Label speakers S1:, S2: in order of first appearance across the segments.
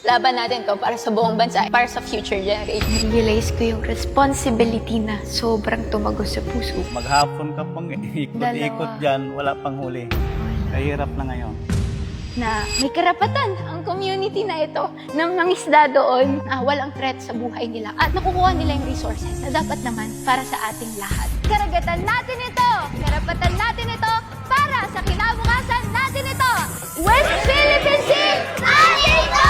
S1: Laban natin to para sa buong bansa, para sa future generation.
S2: Realize ko yung responsibility na sobrang tumagos sa puso.
S3: Maghapon ka pong ikot-ikot dyan, wala pang huli. Kahirap na ngayon.
S1: Na may karapatan ang community na ito ng mangisda doon na walang threat sa buhay nila at nakukuha nila yung resources na dapat naman para sa ating lahat. Karagatan natin ito! Karapatan natin ito para sa kinabukasan natin ito! West Philippine Sea! Natin ito!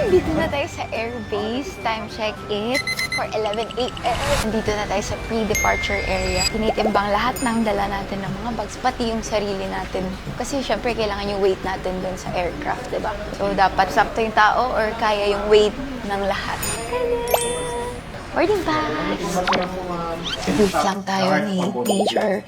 S1: Dito na tayo sa airbase. Time check it for 11 a.m. Dito na tayo sa pre-departure area. Tinitimbang lahat ng dala natin ng mga bags, pati yung sarili natin. Kasi syempre kailangan yung weight natin dun sa aircraft, diba? So dapat sakto yung tao or kaya yung weight ng lahat. Boarding pass! Brief lang tayo ni Major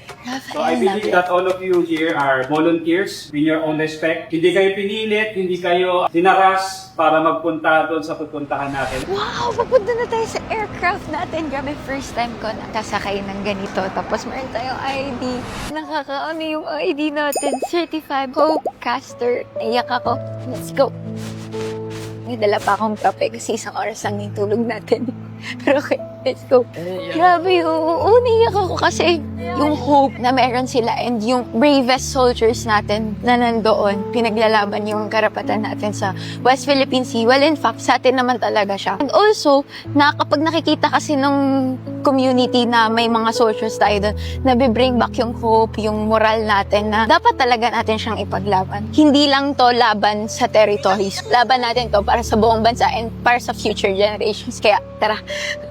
S4: So I
S1: Rafael
S4: believe that all of you here are volunteers in your own respect. Hindi kayo pinilit, hindi kayo sinaras para magpunta doon sa pupuntahan natin.
S1: Wow! Papunta na tayo sa aircraft natin. Grabe, first time ko nakasakay ng ganito. Tapos meron tayong ID. Nakakaano yung ID natin. Certified Hopecaster. Naiyak ako. Let's go! May dala pa akong kape kasi isang oras lang yung tulog natin. Pero okay, let's go. Grabe, naiyak ako kasi yung hope na meron sila and yung bravest soldiers natin na nandoon, pinaglalaban yung karapatan natin sa West Philippine Sea. Well, in fact, sa atin naman talaga siya. And also, na kapag nakikita kasi ng community na may mga soldiers tayo doon, nabibring back yung hope, yung moral natin na dapat talaga natin siyang ipaglaban. Hindi lang to laban sa territories. Laban natin to para sa buong bansa and para sa future generations. Kaya, tara,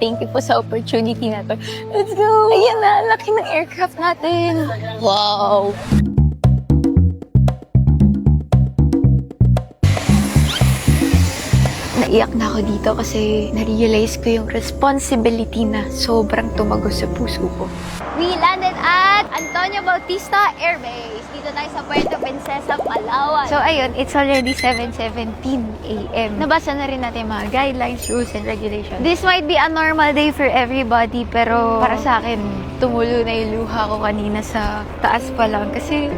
S1: thank you po sa opportunity na to. Let's go! Ayan na, laki ng aircraft natin. Wow! Naiyak na ako dito kasi na-realize ko yung responsibility na sobrang tumagos sa puso ko. We landed at Antonio Bautista Air Base. Dito tayo sa Puerto Princesa, Palawan. So ayun, it's already 7:17 a.m. Nabasa na rin natin mga guidelines, rules, and regulations. This might be a normal day for everybody, pero para sa akin, tumulo na yung luha ko kanina sa taas pa lang. Kasi,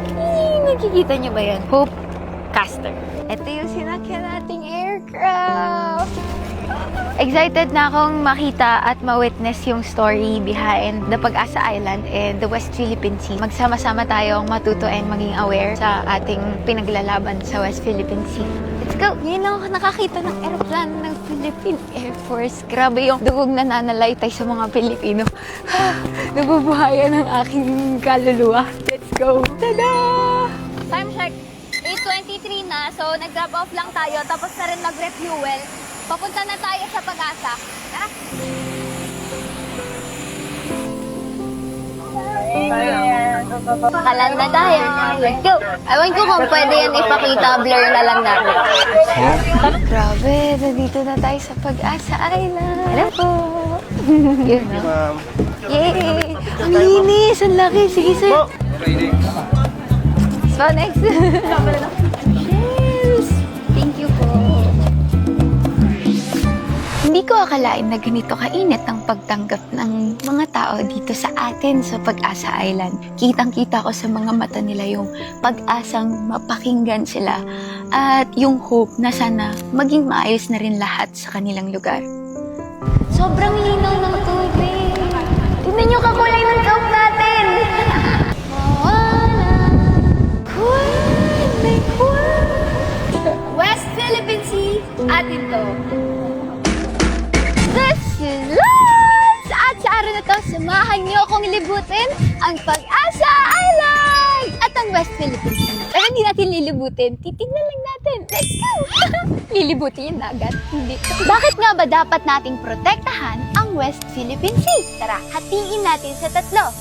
S1: nakikita niyo ba yan? Hopecaster. Ito yung sinakyan nating aircraft. Excited na akong makita at ma-witness yung story behind the Pag-asa Island and the West Philippine Sea. Magsama-sama tayong matuto and maging aware sa ating pinaglalaban sa West Philippine Sea. Let's go! Ngayon lang ako nakakita ng aeroplano ng Philippine Air Force. Grabe yung dugog na nanalaitay sa mga Pilipino. Nabubuhayan ang aking kaluluwa. Let's go! Tada! Time check! 8:23 na, so nag-drop off lang tayo, tapos na rin mag-refuel. Papunta na tayo sa Pag-asa. Tara! Kalan na tayo. Let's go! Ewan ko kung pwede yan ipakita, blur na lang natin. Grabe, nandito na tayo sa Pag-asa Island. Hello po! Yun na. Yay! Ang linis! Ang laki! Sige, sir! So, next. Cheers! Thank you po. Hindi ko akalain na ganito kainit ang pagtanggap ng mga tao dito sa atin sa Pag-asa Island. Kitang-kita ko sa mga mata nila yung pag-asang mapakinggan sila at yung hope na sana maging maayos na rin lahat sa kanilang lugar. Sobrang linaw ng tubig. Tignan niyo kakulay ng cup natin. West Philippine Sea, atin to. This is Lance! At sa araw na to, samahan niyo akong libutin ang Pag-asa Island! At ang West Philippine Sea. Pero hindi natin lilibutin, titignan lang natin. Let's go! Lilibutin yung dagat. Hindi. Bakit nga ba dapat nating protektahan ang West Philippine Sea? Tara, hatiin natin sa tatlo.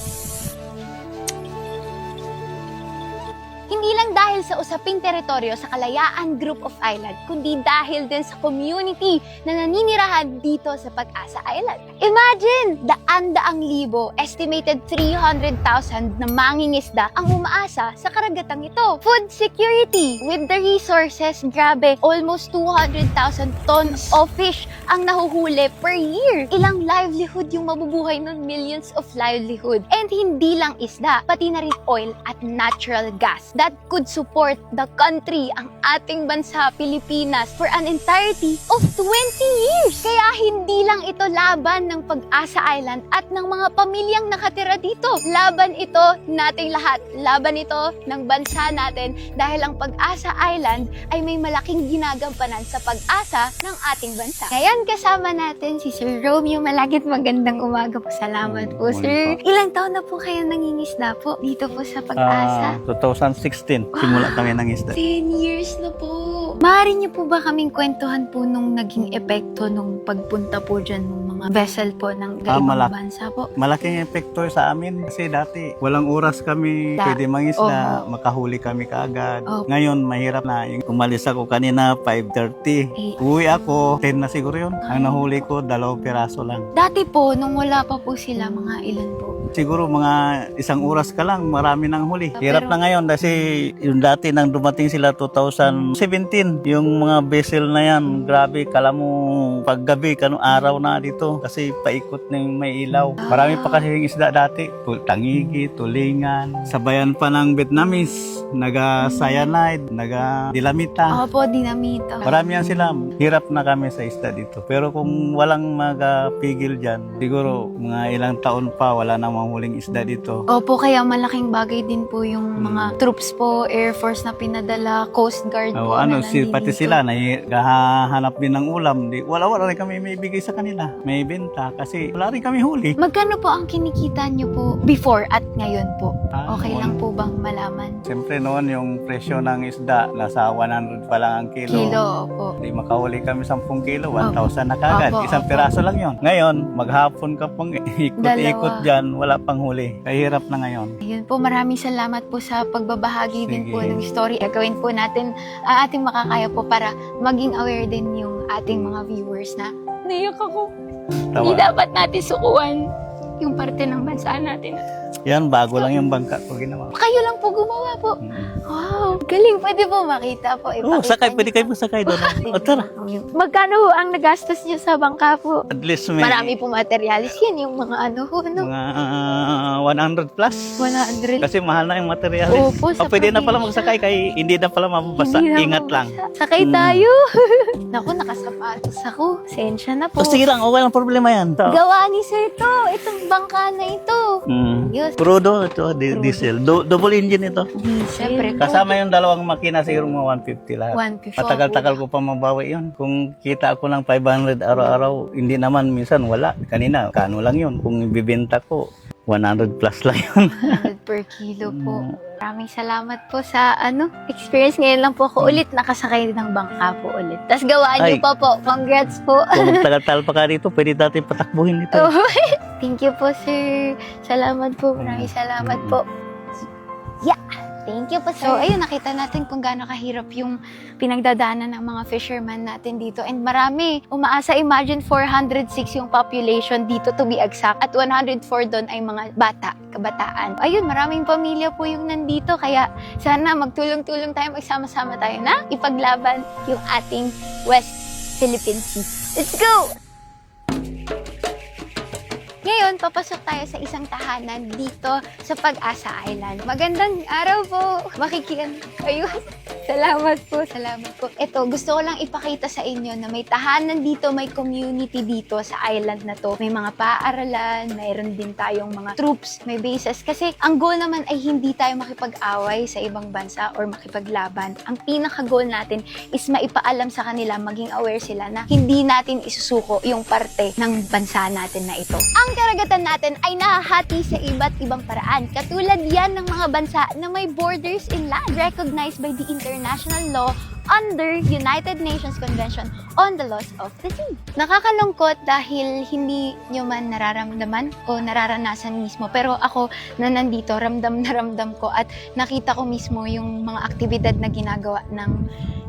S1: Hindi lang dahil sa usaping teritoryo sa Kalayaan Group of Island, kundi dahil din sa community na naninirahan dito sa Pag-asa Island. Imagine, daan-daang libo, estimated 300,000 na mangingisda ang umaasa sa karagatang ito. Food security, with the resources, grabe, almost 200,000 tons of fish ang nahuhuli per year. Ilang livelihood yung mabubuhay nun, millions of livelihood. And hindi lang isda, pati na rin oil at natural gas that could support the country, ang ating bansa, Pilipinas, for an entirety of 20 years. Kaya hindi lang ito laban ng Pag-asa Island at ng mga pamilyang nakatira dito. Laban ito nating lahat. Laban ito ng bansa natin dahil ang Pag-asa Island ay may malaking ginagampanan sa pag-asa ng ating bansa. Ngayon kasama natin si Sir Romeo Malagit. Magandang umaga po. Salamat po, Sir. Ilang taon na po kayo nangingisda po dito po sa Pag-asa?
S3: 2016, simula kami ng isda.
S1: 10 years na po. Maaari niyo po ba kaming kwentuhan po nung naging epekto nung pagpunta po dyan ng mga vessel po ng ibang bansa po?
S3: Malaking epekto sa amin kasi dati walang oras kami pwede mangisda, makahuli kami kaagad. Ngayon mahirap na. Umalis ako kanina 5:30. Uwi ako 10 na siguro yun. Ang nahuli ko 2 piraso lang.
S1: Dati po, nung wala pa po sila, mga ilan po?
S3: Siguro mga 1 oras ka lang, marami nang huli. Hirap na ngayon kasi yung dati nang dumating sila 2017, yung mga vessel na yan, grabe, kala mo paggabi, kanong araw na dito kasi paikot na yung may ilaw. Marami pa kasi yung isda dati, tangigi, tulingan, sabayan pa ng Vietnamese, naga-cyanide, naga-dilamita.
S1: Opo, dinamita.
S3: Marami yan sila. Hirap na kami sa isda dito. Pero kung walang magapigil dyan, siguro mga ilang taon pa wala na huling isda dito.
S1: Opo, kaya malaking bagay din po yung mga troops po, Air Force na pinadala, Coast Guard po na
S3: Pati sila, naghahanap din ng ulam. Wala rin kami may bigay sa kanila. May benta kasi wala rin kami huli.
S1: Magkano po ang kinikita niyo po before at ngayon po? Okay
S3: noon,
S1: lang po bang malaman?
S3: Siyempre noon yung presyo ng isda, nasa 100 pa lang ang kilo.
S1: Opo.
S3: Hindi makahuli kami 10 kilo, 1,000 na kagad. Isang piraso lang yon. Ngayon, maghapon ka pang ikot-ikot dyan, wala pang huli. Kahirap na ngayon.
S1: Ayun po, maraming salamat po sa pagbabahagi din po ng story. Gagawin po natin ang ating makakaya po para maging aware din yung ating mga viewers na naiyak ako. Hindi dapat natin sukuan yung parte ng bansa natin.
S3: Yan, bago lang yung bangka ko ginawa.
S1: Kayo lang po gumawa po. Wow, galing. Pwede po makita po.
S3: Sakay, pwede kayo masakay doon. Tara.
S1: Magkano ho ang nagastos niyo sa bangka po?
S3: At least may
S1: Marami po materialis yan, yung mga ano ho, no?
S3: mga 100 plus.
S1: 100.
S3: Kasi mahal na yung materialis.
S1: Opo, sa
S3: Pwede na pala
S1: probinsya.
S3: magsakay kaya hindi na pala mababasa.
S1: Hindi na
S3: Ingat lang.
S1: Sakay tayo. Naku, nakasapatos ako. Sensya na po.
S3: Sige lang, okay lang problema yan.
S1: Gawa ni Sir to. Itong bangka na ito. Yes.
S3: Crudo, ito, diesel. Double engine ito.
S1: Siyempre po.
S3: Kasama yung dalawang makina, siguro mga 150 lahat.
S1: 150.
S3: Matagal-tagal ko pa mabawi yun. Kung kita ako ng 500 araw-araw, hindi naman minsan wala. Kanina, kano lang yun. Kung ibibenta ko, 100 plus lang yun.
S1: 100 per kilo po. Maraming salamat po sa experience. Ngayon lang po ako ulit nakasakay ng bangka po ulit. Tapos gawaan niyo pa po. Congrats po.
S3: Kung magtagal-tagal pa ka rito, pwede natin patakbuhin ito.
S1: Thank you po, sir. Salamat po. Maraming salamat po. Yeah. Thank you po, sir. So, ayun, nakita natin kung gaano kahirap yung pinagdadaanan ng mga fisherman natin dito. And marami, umaasa, imagine 406 yung population dito to be exact. At 104 doon ay mga bata, kabataan. Ayun, maraming pamilya po yung nandito. Kaya sana magtulong-tulong tayo, magsama-sama tayo na ipaglaban yung ating West Philippine Sea. Let's go! Ngayon, papasok tayo sa isang tahanan dito sa Pag-asa Island. Magandang araw po. Ayun. Salamat po, salamat po. Ito, gusto ko lang ipakita sa inyo na may tahanan dito, may community dito sa island na to. May mga paaralan, mayroon din tayong mga troops, may bases. Kasi ang goal naman ay hindi tayo makipag-away sa ibang bansa or makipaglaban. Ang pinaka-goal natin is maipaalam sa kanila, maging aware sila na hindi natin isusuko yung parte ng bansa natin na ito. Ang karagatan natin ay nahahati sa iba't ibang paraan. Katulad yan ng mga bansa na may borders inland, recognized by the international law under United Nations Convention on the Laws of the Sea. Nakakalungkot dahil hindi nyo man nararamdaman o nararanasan mismo, pero ako na nandito, ramdam na ramdam ko at nakita ko mismo yung mga aktibidad na ginagawa ng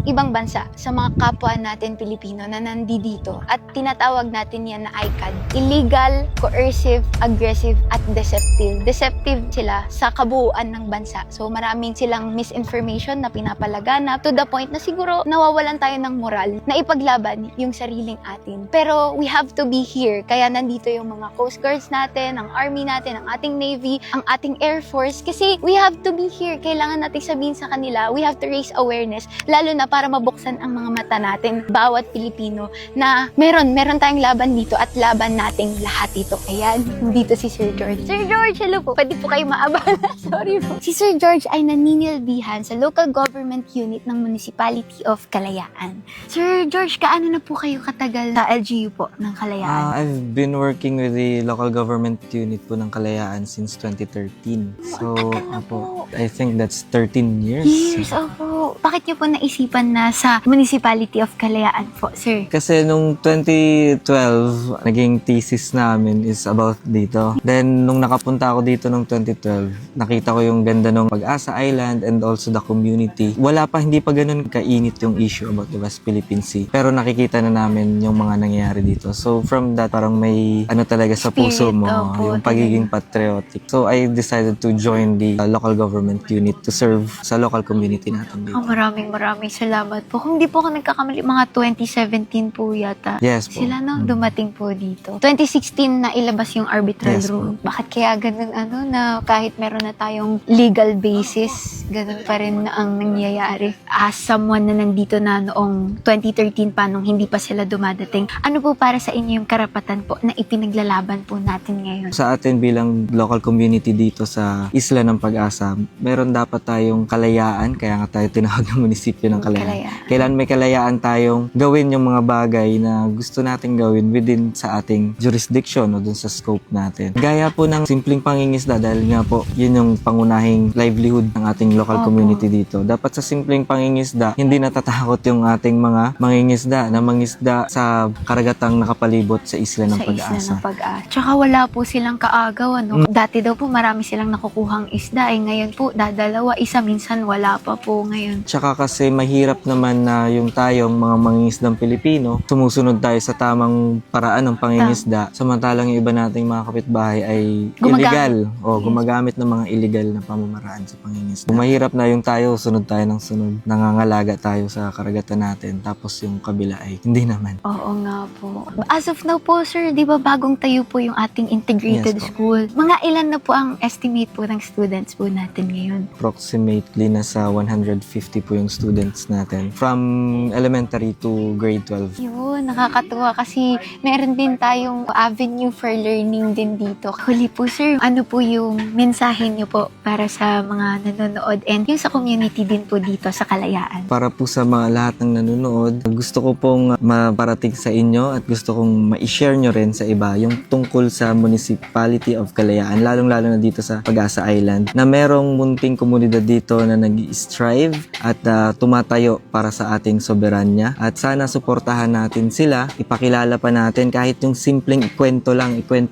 S1: ibang bansa sa mga kapwa natin Pilipino na nandito at tinatawag natin yan na ICAD. Illegal, coercive, aggressive, at deceptive. Deceptive sila sa kabuuan ng bansa. So maraming silang misinformation na pinapalaganap to the point na siguro nawawalan tayo ng moral na ipaglaban yung sariling atin. Pero we have to be here. Kaya nandito yung mga Coast Guards natin, ang Army natin, ang ating Navy, ang ating Air Force. Kasi we have to be here. Kailangan natin sabihin sa kanila, we have to raise awareness. Lalo na para mabuksan ang mga mata natin, bawat Pilipino, na meron tayong laban dito at laban nating lahat ito. Ayan, dito si Sir George. Sir George, hello po. Pwede po kayo maabala. Sorry po. Si Sir George ay naninilbihan sa local government unit ng Municipality of Kalayaan. Sir George, kaano na po kayo katagal sa LGU po ng Kalayaan?
S5: I've been working with the local government unit po ng Kalayaan since 2013. So, I think that's 13 years.
S1: Years, opo. Bakit niyo po naisipan na sa Municipality of Kalayaan po, sir?
S5: Kasi nung 2012, naging thesis namin is about dito. Then, nung nakapunta ako dito nung 2012, nakita ko yung ganda ng Pag-asa Island and also the community. Hindi pa ganun kainit yung issue about the West Philippine Sea. Pero nakikita na namin yung mga nangyayari dito. So, from that, parang may talaga sa puso mo, yung pagiging patriotic. So, I decided to join the local government unit to serve sa local community natin dito.
S1: Maraming salamat po. Kung di po ako nagkakamali, mga 2017 po yata.
S5: Yes po.
S1: Sila dumating po dito. 2016 na ilabas yung arbitral
S5: Yes,
S1: rule. Bakit kaya ganun na kahit meron na tayong legal basis, ganun pa rin na ang nangyayari? As someone na nandito na noong 2013 pa, nung hindi pa sila dumadating, ano po para sa inyo yung karapatan po na ipinaglalaban po natin ngayon?
S5: Sa atin bilang local community dito sa Isla ng Pag-asa, meron dapat tayong kalayaan, kaya nga tayo tinawag ng munisipyo ng Kalayaan. Kailan may kalayaan tayong gawin yung mga bagay na gusto nating gawin within sa ating jurisdiction o dun sa scope natin. Gaya po ng simpleng pangingisda, dahil nga po yun yung pangunahing livelihood ng ating local community dito. Dapat sa simpleng pangingisda, hindi natatakot yung ating mga mangingisda na mangisda sa karagatang nakapalibot sa Isla ng Pag-asa.
S1: Sa Isla ng Pag-asa. Tsaka wala po silang kaagaw, Dati daw po marami silang nakukuhang isda. Ngayon po, dadalawa, isa, minsan wala pa po ngayon.
S5: Tsaka kasi mahirap naman na yung tayong mga mangingisdang Pilipino, sumusunod tayo sa tamang paraan ng pangingisda, samantalang yung iba nating mga kapitbahay ay illegal o gumagamit ng mga illegal na pamamaraan sa pangingisda. Mahirap na yung tayo, sunod tayo ng sunod, nangangalaga tayo sa karagatan natin, tapos yung kabila ay hindi naman.
S1: Oo nga po. As of now po, sir, di ba bagong tayo po yung ating integrated school? Mga ilan na po ang estimate po ng students po natin ngayon?
S5: Approximately nasa 150 po yung students natin from elementary to grade 12.
S1: Yun, nakakatuwa kasi meron din tayong avenue for learning din dito. Huli po, sir, ano po yung mensahe niyo po para sa mga nanonood and yung sa community din po dito sa Kalayaan?
S5: Para po sa mga lahat ng nanonood, gusto ko pong maparating sa inyo at gusto kong ma-share nyo rin sa iba yung tungkol sa Municipality of Kalayaan, lalong-lalo na dito sa Pag-asa Island, na merong munting komunidad dito na nag-strive at tumatayo para sa ating soberanya. At sana suportahan natin sila, ipakilala pa natin kahit yung simpleng ikwento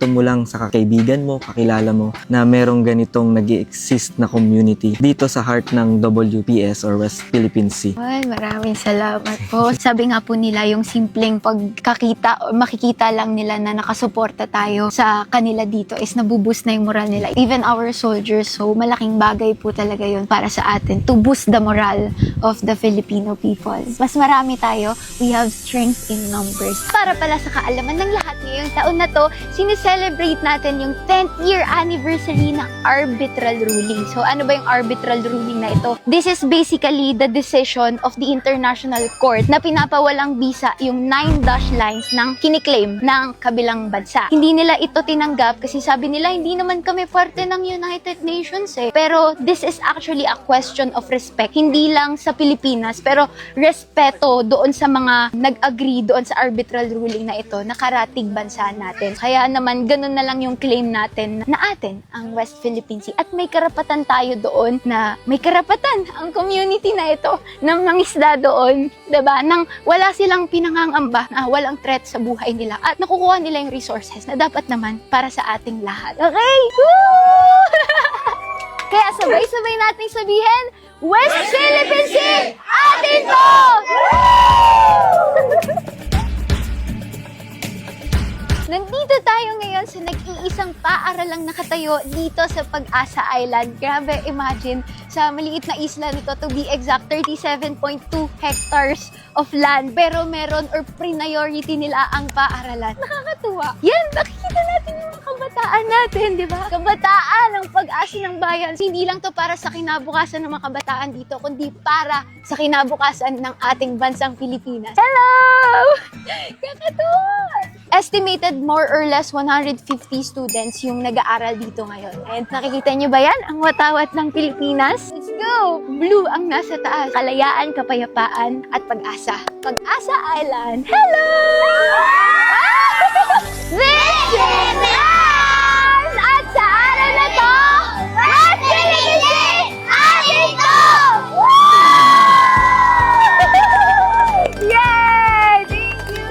S5: mo lang sa kaibigan mo, kakilala mo na merong ganitong nag-exist na community dito sa heart ng WPS or West Philippine Sea.
S1: Well, maraming salamat po. Sabi nga po nila, yung simpleng pagkakita o makikita lang nila na nakasuporta tayo sa kanila dito is nabuboost na yung moral nila. Even our soldiers, so malaking bagay po talaga yun para sa atin to boost the morale of the Filipino people. Mas marami tayo, we have strength in numbers. Para pala sa kaalaman ng lahat ngayong taon na to, sineselebrate natin yung 10th year anniversary ng arbitral ruling. So ano ba yung arbitral ruling na ito? This is basically the decision of the International Court na pinapawalang bisa yung 9 dash lines ng kiniklaim ng kabilang bansa. Hindi nila ito tinanggap kasi sabi nila hindi naman kami parte ng United Nations Pero this is actually a question of respect. Hindi hindi lang sa Pilipinas, pero respeto doon sa mga nag-agree doon sa arbitral ruling na ito, nakarating bansa natin. Kaya naman, ganun na lang yung claim natin na atin ang West Philippine Sea. At may karapatan tayo doon na may karapatan ang community na ito ng mangisda doon, diba? Nang wala silang pinangangamba na walang threat sa buhay nila at nakukuha nila yung resources na dapat naman para sa ating lahat. Okay? Woo! Kaya sabay-sabay nating sabihin, West Philippine Sea, atin to! Nandito tayo ngayon sa nag-iisang paaralang nakatayo dito sa Pag-asa Island. Grabe, imagine, sa maliit na isla nito, to be exact, 37.2 hectares of land. Pero meron or priority nila ang paaralan. Nakakatuwa. Yan, nakikita natin yung mga kabataan natin, di ba? Kabataan ang pag-asa ng bayan. Hindi lang to para sa kinabukasan ng mga kabataan dito, kundi para sa kinabukasan ng ating bansang Pilipinas. Hello! Kakatuwa! Estimated more or less 150 students yung nag-aaral dito ngayon. And nakikita nyo ba yan? Ang watawat ng Pilipinas? Let's go! Blue ang nasa taas. Kalayaan, kapayapaan, at pag-asa. Pag-asa Island. Hello! This is us! At sa araw na to, West Philippine Sea, atin to! Yay! Thank you!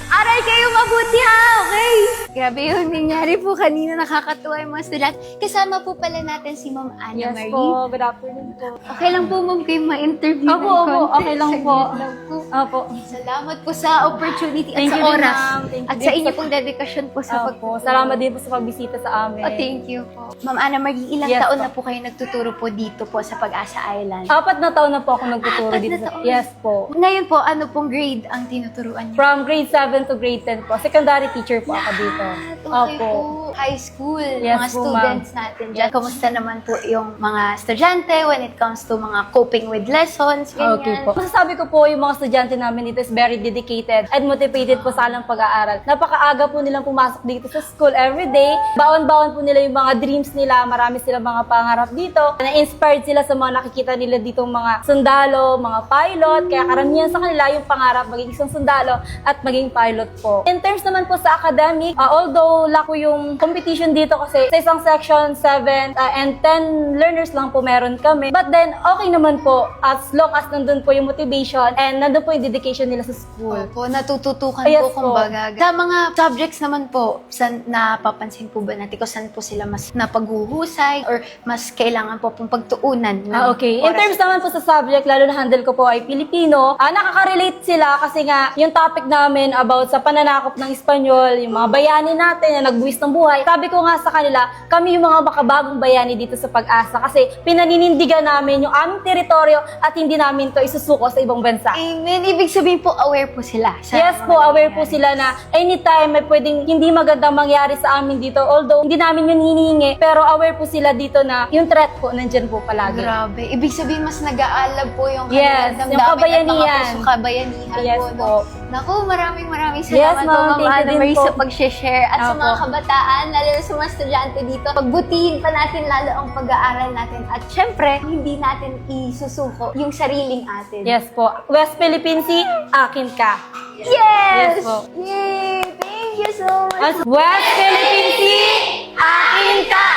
S1: Aral kayo mabuti ha, okay? Grabe yung nangyari po kanina, nakakatuwa yung mga student. Kasama po pala natin si Ma'am Anna Marie.
S6: Yes po, good afternoon po.
S1: Okay lang po ma'am kayo ma-interview ng
S6: Opo,
S1: konti.
S6: okay lang po.
S1: Saglit lang po.
S6: Opo.
S1: Salamat po sa opportunity at
S6: Thank
S1: sa
S6: you din,
S1: oras.
S6: ma'am. Thank you
S1: At
S6: din
S1: sa inyo
S6: sa-
S1: pong dedikasyon po sa
S6: Opo,
S1: pagtuturo.
S6: salamat din po sa pagbisita sa amin.
S1: Oh, thank you po. Ma'am Anna Marie, ilang
S6: Yes
S1: taon
S6: po.
S1: na po kayo nagtuturo po dito po sa Pag-asa Island?
S6: 4 na taon na po ako nagtuturo
S1: 4 na
S6: dito.
S1: taon?
S6: Yes po.
S1: Ngayon po, ano pong grade ang tinuturuan niyo?
S6: From grade 7 to grade 10 po. Secondary teacher po ako dito.
S1: Okay
S6: Opo.
S1: po. High school,
S6: Yes
S1: mga
S6: po,
S1: students natin dyan. Kamusta naman po yung mga estudyante when it comes to mga coping with lessons, ganyan?
S6: Okay po. Masasabi ko po yung mga estudyante namin dito is very dedicated and motivated po sa alang pag-aaral. Napakaaga po nilang pumasok dito sa school everyday. Baon-baon po nila yung mga dreams nila. Marami silang mga pangarap dito. Na-inspired sila sa mga nakikita nila ditong mga sundalo, mga pilot. Kaya karamihan sa kanila yung pangarap maging isang sundalo at maging pilot po. In terms naman po sa academic, although lako yung competition dito kasi sa isang section 7 and 10 learners lang po meron kami. But then, okay naman po as long as nandun po yung motivation and nandun po yung dedication nila sa school.
S1: Opo, natututukan
S6: Yes
S1: po kumbaga. Sa mga subjects naman po, saan napapansin po ba natin kung saan po sila mas napaghuhusay or mas kailangan po pong pagtuunan? ng
S6: Okay. In
S1: oras?
S6: terms naman po sa subject, lalo na handle ko po ay Pilipino, nakaka-relate sila kasi nga yung topic namin about sa pananakop ng Espanyol, yung mga bayani natin na nagbuwis ng buhay. Sabi ko nga sa kanila, kami yung mga makabagong bayani dito sa Pag-asa kasi pinaninindigan namin yung aming teritoryo at hindi namin to isusuko sa ibang bansa.
S1: Amen. Ibig sabihin po, aware po sila. Sa
S6: Yes
S1: mga
S6: po, aware po
S1: nangyayari.
S6: sila na anytime may pwedeng hindi magandang mangyari sa amin dito. Although hindi namin yun hinihingi, pero aware po sila dito na yung threat po nandyan po palagi.
S1: Grabe. Ibig sabihin, mas nag-aalab po yung
S6: Yes,
S1: kanilang
S6: yung
S1: damdamin
S6: kabayanihan.
S1: at mga pusong kabayanihan
S6: Yes
S1: po.
S6: po.
S1: Naku, maraming
S6: Yes,
S1: salamat po,
S6: ma'am.
S1: Ma'am
S6: Thank you
S1: Anna
S6: din
S1: Marie,
S6: po.
S1: sa pag-share at sa
S6: Opo.
S1: mga kabataan, lalo na sa mga estudyante dito. Pagbutihin pa natin lalo ang pag-aaral natin at syempre, hindi natin isusuko yung sariling atin.
S6: Yes po. West Philippine Sea, akin ka.
S1: Yes!
S6: Yes po.
S1: Yay! Thank you so much!
S6: As West Philippine Sea, akin ka!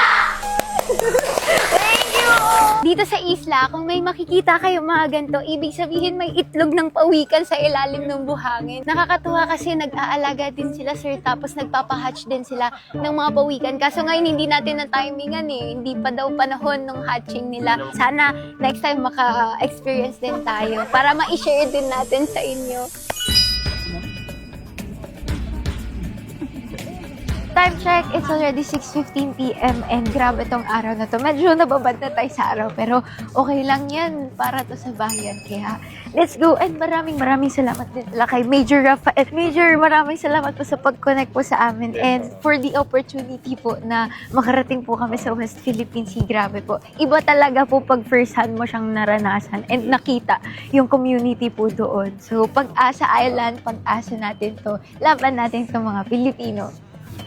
S1: Thank you! Dito sa isla, kung may makikita kayo mga ganito, ibig sabihin may itlog ng pawikan sa ilalim ng buhangin. Nakakatuwa kasi nag-aalaga din sila, sir, tapos nagpapahatch din sila ng mga pawikan. Kaso ngayon, hindi natin na timingan eh. Hindi pa daw panahon ng hatching nila. Sana next time maka-experience din tayo para ma-share din natin sa inyo. Time check, it's already 6:15 p.m. and grabe tong araw na to. Medyo nababad na tayo sa araw pero okay lang yan para to sa bayan. Kaya let's go and maraming salamat din pala kay Major Rafael. Major, maraming salamat po sa pag-connect po sa amin and for the opportunity po na makarating po kami sa West Philippine Sea. Grabe po. Iba talaga po pag first hand mo siyang naranasan and nakita yung community po doon. So Pag-asa Island, pag-asa natin to. Laban natin sa mga Pilipino.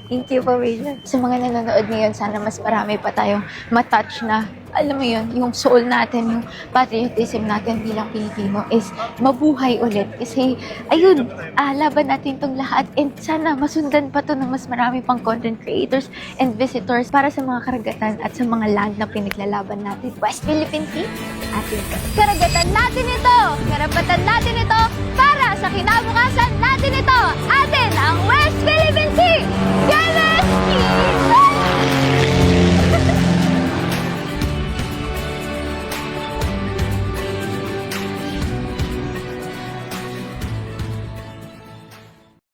S1: Thank you po, Major. Sa mga nanonood ngayon, sana mas marami pa tayong matouch na
S2: alam mo yun, yung soul natin, yung patriotism natin bilang Pilipino is mabuhay ulit. Kasi, ayun, laban natin itong lahat. And sana masundan pa to ng mas marami pang content creators and visitors para sa mga karagatan at sa mga land na pinaglalaban natin. West Philippine Sea, atin ito.
S1: Karagatan natin ito! Karapatan natin ito! Para sa kinabukasan natin ito! Atin ang West Philippine Sea!